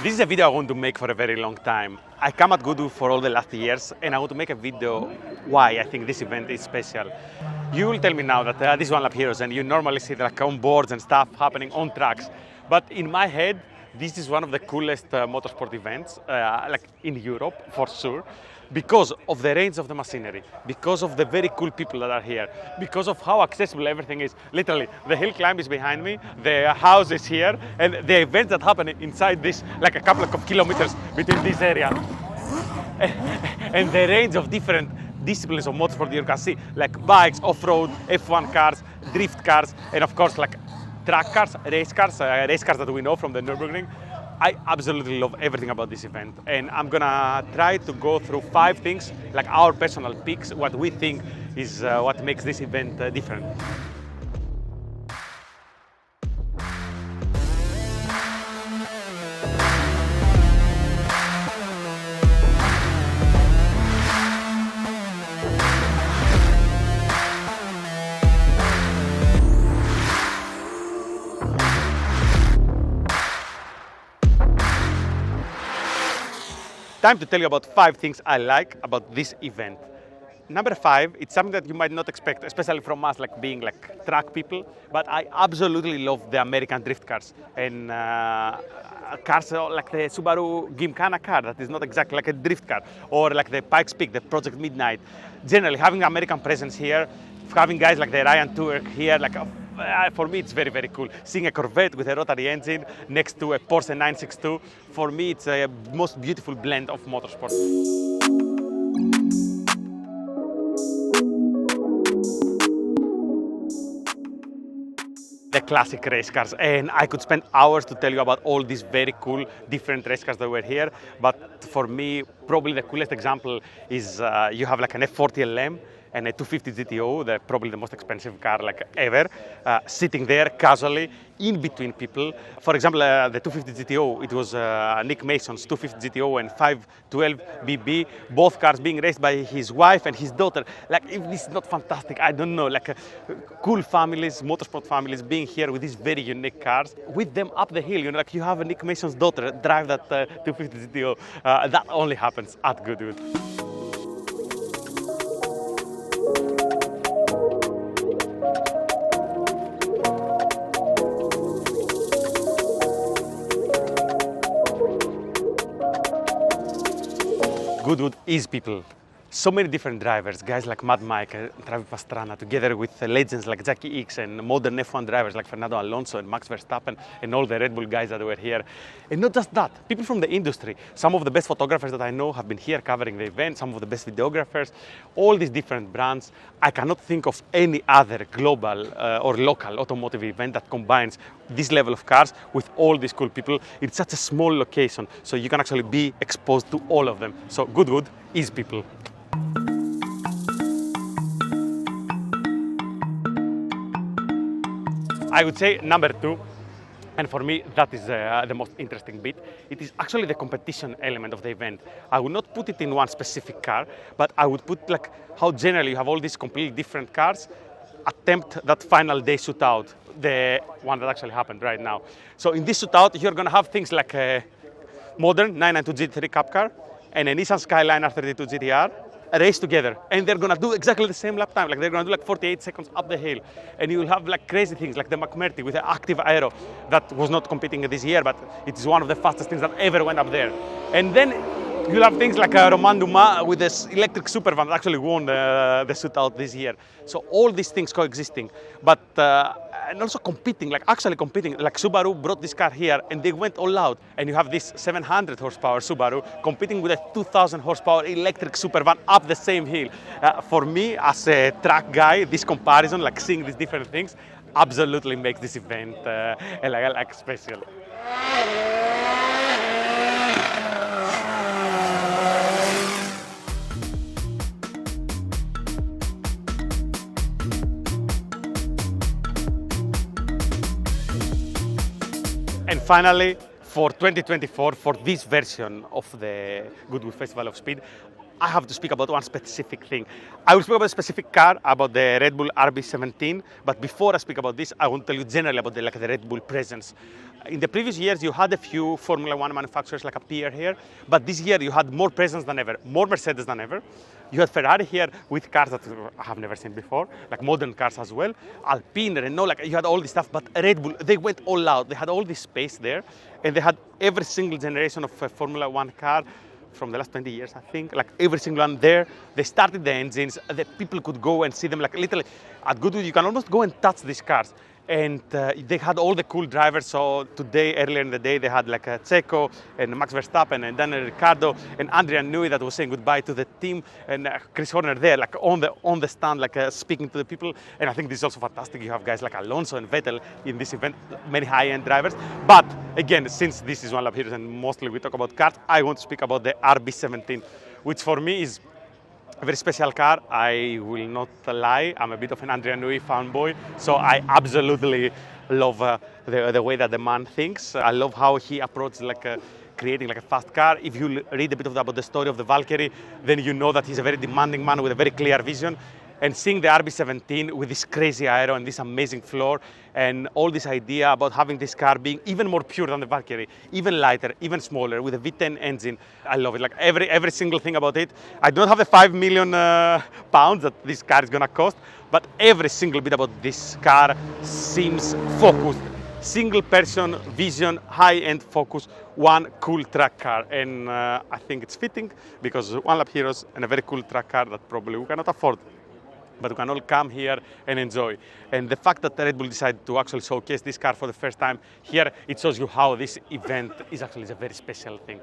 This is a video I want to make for a very long time. I come at Goodwood for all the last years and I want to make a video why I think this event is special. You will tell me now that this is One Lap Heroes and you normally see like on boards and stuff happening on tracks. But in my head, this is one of the coolest motorsport events like in Europe for sure. Because of the range of the machinery, because of the very cool people that are here, because of how accessible everything is. Literally, the hill climb is behind me, the house is here, and the events that happen inside this, like a couple of kilometers between this area. And the range of different disciplines of motorsport you can see, like bikes, off-road, F1 cars, drift cars, and of course, like track cars, race cars that we know from the Nürburgring. I absolutely love everything about this event, and I'm gonna try to go through 5 things, like our personal picks, what we think is what makes this event different. Time to tell you about 5 things I like about this event. Number 5, it's something that you might not expect, especially from us, like being like track people, but I absolutely love the American drift cars and cars like the Subaru Gymkhana car that is not exactly like a drift car, or like the Pikes Peak, the Project Midnight. Generally, having American presence here, having guys like the Ryan Turek here, like for me, it's very, very cool. Seeing a Corvette with a rotary engine next to a Porsche 962, for me, it's a most beautiful blend of motorsport. The classic race cars, and I could spend hours to tell you about all these very cool different race cars that were here, but for me, probably the coolest example is you have like an F40 LM and a 250 GTO, probably the most expensive car like ever, sitting there casually in between people. For example, the 250 GTO, it was Nick Mason's 250 GTO and 512 BB, both cars being raced by his wife and his daughter. Like, if this is not fantastic, I don't know, like cool families, motorsport families being here with these very unique cars, with them up the hill, you know, like you have a Nick Mason's daughter drive that 250 GTO. That only happens at Goodwood. Goodwood is people. So many different drivers, guys like Mad Mike, Travis Pastrana, together with legends like Jackie X and modern F1 drivers like Fernando Alonso and Max Verstappen and all the Red Bull guys that were here. And not just that, people from the industry. Some of the best photographers that I know have been here covering the event, some of the best videographers, all these different brands. I cannot think of any other global or local automotive event that combines this level of cars with all these cool people. It's such a small location, so you can actually be exposed to all of them. So Goodwood is people. I would say number 2, and for me that is the most interesting bit, it is actually the competition element of the event. I would not put it in one specific car, but I would put like how generally you have all these completely different cars attempt that final day shootout, the one that actually happened right now. So in this shootout, you're going to have things like a modern 992 GT3 Cup car and a Nissan Skyline R32 GTR race together, and they're gonna do exactly the same lap time. Like they're gonna do like 48 seconds up the hill, and you will have like crazy things like the McMurty with the active aero that was not competing this year, but it is one of the fastest things that ever went up there. And then you'll have things like Romain Dumas with this electric supervan that actually won the shootout this year. So all these things coexisting, but and also competing, like actually competing. Like Subaru brought this car here and they went all out. And you have this 700 horsepower Subaru competing with a 2000 horsepower electric supervan up the same hill. For me, as a track guy, this comparison, like seeing these different things, absolutely makes this event like special. And finally, for 2024, for this version of the Goodwood Festival of Speed, I have to speak about one specific thing. I will speak about a specific car, about the Red Bull RB17, but before I speak about this, I want to tell you generally about the Red Bull presence. In the previous years, you had a few Formula One manufacturers appear here, but this year you had more presence than ever, more Mercedes than ever. You had Ferrari here with cars that I have never seen before, modern cars as well. Alpine, Renault, you had all this stuff, but Red Bull, they went all out. They had all this space there, and they had every single generation of Formula One car from the last 20 years, I think, every single one there. They started the engines, the people could go and see them, literally, at Goodwood, you can almost go and touch these cars. And they had all the cool drivers. So today, earlier in the day, they had Checo and Max Verstappen and Daniel Ricciardo and Andrea Newey that was saying goodbye to the team, and Chris Horner there, on the stand, speaking to the people. And I think this is also fantastic. You have guys like Alonso and Vettel in this event, many high-end drivers. But again, since this is One Lap Heroes and mostly we talk about cars, I want to speak about the RB17, which for me is a very special car. I will not lie, I'm a bit of an Andrea Newey fanboy, so I absolutely love the way that the man thinks. I love how he approaches creating a fast car. If you read a bit about the story of the Valkyrie, then you know that he's a very demanding man with a very clear vision. And seeing the RB17 with this crazy aero and this amazing floor and all this idea about having this car being even more pure than the Valkyrie, even lighter, even smaller, with a V10 engine, I love it. Every single thing about it. I don't have the 5 million pounds that this car is gonna cost, but every single bit about this car seems focused. Single person vision, high-end focus, one cool track car. And I think it's fitting because One Lap Heroes and a very cool track car that probably we cannot afford, but we can all come here and enjoy. And the fact that Red Bull decided to actually showcase this car for the first time here, it shows you how this event is actually a very special thing.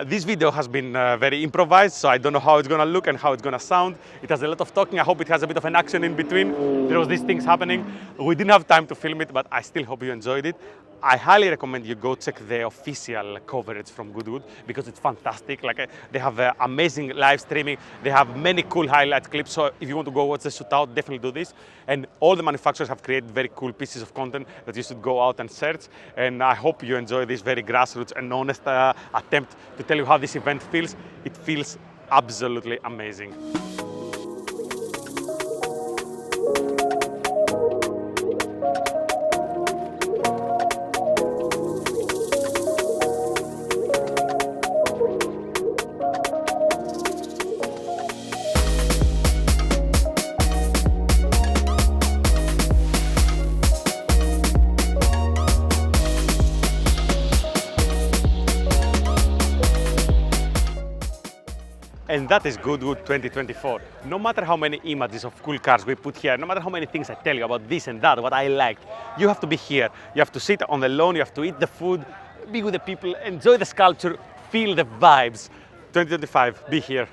This video has been very improvised, so I don't know how it's going to look and how it's going to sound. It has a lot of talking. I hope it has a bit of an action in between. There was these things happening. We didn't have time to film it, but I still hope you enjoyed it. I highly recommend you go check the official coverage from Goodwood because it's fantastic. They have amazing live streaming. They have many cool highlight clips. So if you want to go watch the shootout, definitely do this. And all the manufacturers have created very cool pieces of content that you should go out and search. And I hope you enjoy this very grassroots and honest attempt to tell you how this event feels. It feels absolutely amazing. And that is Goodwood 2024. No matter how many images of cool cars we put here, no matter how many things I tell you about this and that, what I liked, you have to be here. You have to sit on the lawn, you have to eat the food, be with the people, enjoy the sculpture, feel the vibes. 2025, be here.